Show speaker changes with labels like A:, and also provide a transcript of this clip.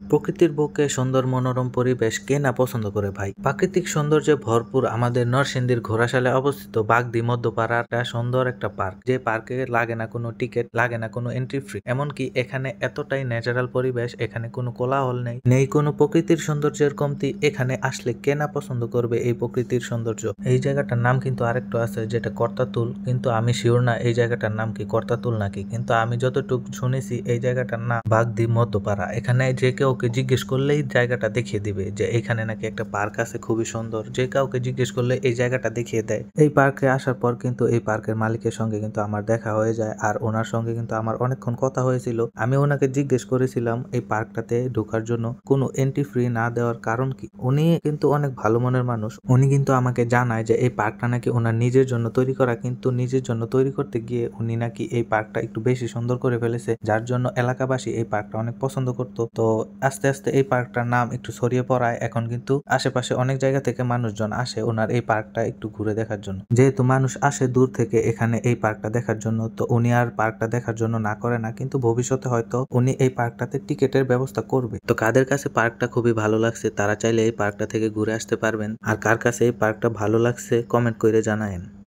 A: প্রকৃতির বুকে সুন্দর মনোরম পরিবেশ কে না পছন্দ করে ভাই। প্রাকৃতিক সৌন্দর্যে ভরপুর আমাদের নরসিংদীর ঘোড়াশালে অবস্থিত বাগদি মধ্যপাড়া একটা সুন্দর একটা পার্ক, যে পার্কে লাগে না কোনো টিকিট, লাগে না কোনো এন্ট্রি ফ্রি। এমনকি এখানে এতটাই ন্যাচারাল পরিবেশ, এখানে কোনো কোলাহল নেই, নেই কোনো প্রকৃতির সৌন্দর্যের কমতি। এখানে আসলে কে না পছন্দ করবে এই প্রকৃতির সৌন্দর্য। এই জায়গাটার নাম কিন্তু আরেকটু আছে, যেটা কর্তাতুল, কিন্তু আমি শিওর না এই জায়গাটার নাম কি কর্তাতুল নাকি, কিন্তু আমি যতটুকু শুনেছি এই জায়গাটার নাম বাগদি মধ্যপাড়া। এখানে যে কাউকে জিজ্ঞেস করলেই জায়গাটা দেখিয়ে দিবে যে এখানে নাকি একটা পার্ক আছে খুবই সুন্দর। যে কাউকে জিজ্ঞেস করলে এই জায়গাটা দেখিয়ে দেয়। এই পার্কে আসার পর কিন্তু এই পার্কের মালিকের সঙ্গে কিন্তু আমার দেখা হয়ে যায়, আর ওনার সঙ্গে কিন্তু আমার অনেকক্ষণ কথা হয়েছিল। আমি ওনাকে জিজ্ঞেস করেছিলাম এই পার্কটাতে ঢোকার জন্য কোনো এন্ট্রি ফ্রি না দেওয়ার কারণ কি। উনি কিন্তু অনেক ভালো মনের মানুষ। উনি কিন্তু আমাকে জানায় যে এই পার্কটা নাকি ওনার নিজের জন্য তৈরি করা, কিন্তু নিজের জন্য তৈরি করতে গিয়ে উনি নাকি এই পার্কটা একটু বেশি সুন্দর করে ফেলেছে, যার জন্য এলাকাবাসী এই পার্কটা অনেক পছন্দ করতো। তো আস্তে আস্তে এই পার্কটার নাম একটু ছড়িয়ে পড়ায় এখন কিন্তু আশেপাশে অনেক জায়গা থেকে মানুষজন আসে ওনার এই পার্কটা একটু ঘুরে দেখার জন্য। যেহেতু মানুষ আসে দূর থেকে এখানে এই পার্কটা দেখার জন্য, তো উনি আর পার্কটা দেখার জন্য না করে না, কিন্তু ভবিষ্যতে হয়তো উনি এই পার্কটাতে টিকিটের ব্যবস্থা করবে। তো কাদের কাছে পার্কটা খুবই ভালো লাগছে তারা চাইলে এই পার্কটা থেকে ঘুরে আসতে পারবেন। আর কার কাছে এই পার্কটা ভালো লাগছে কমেন্ট করে জানায়েন।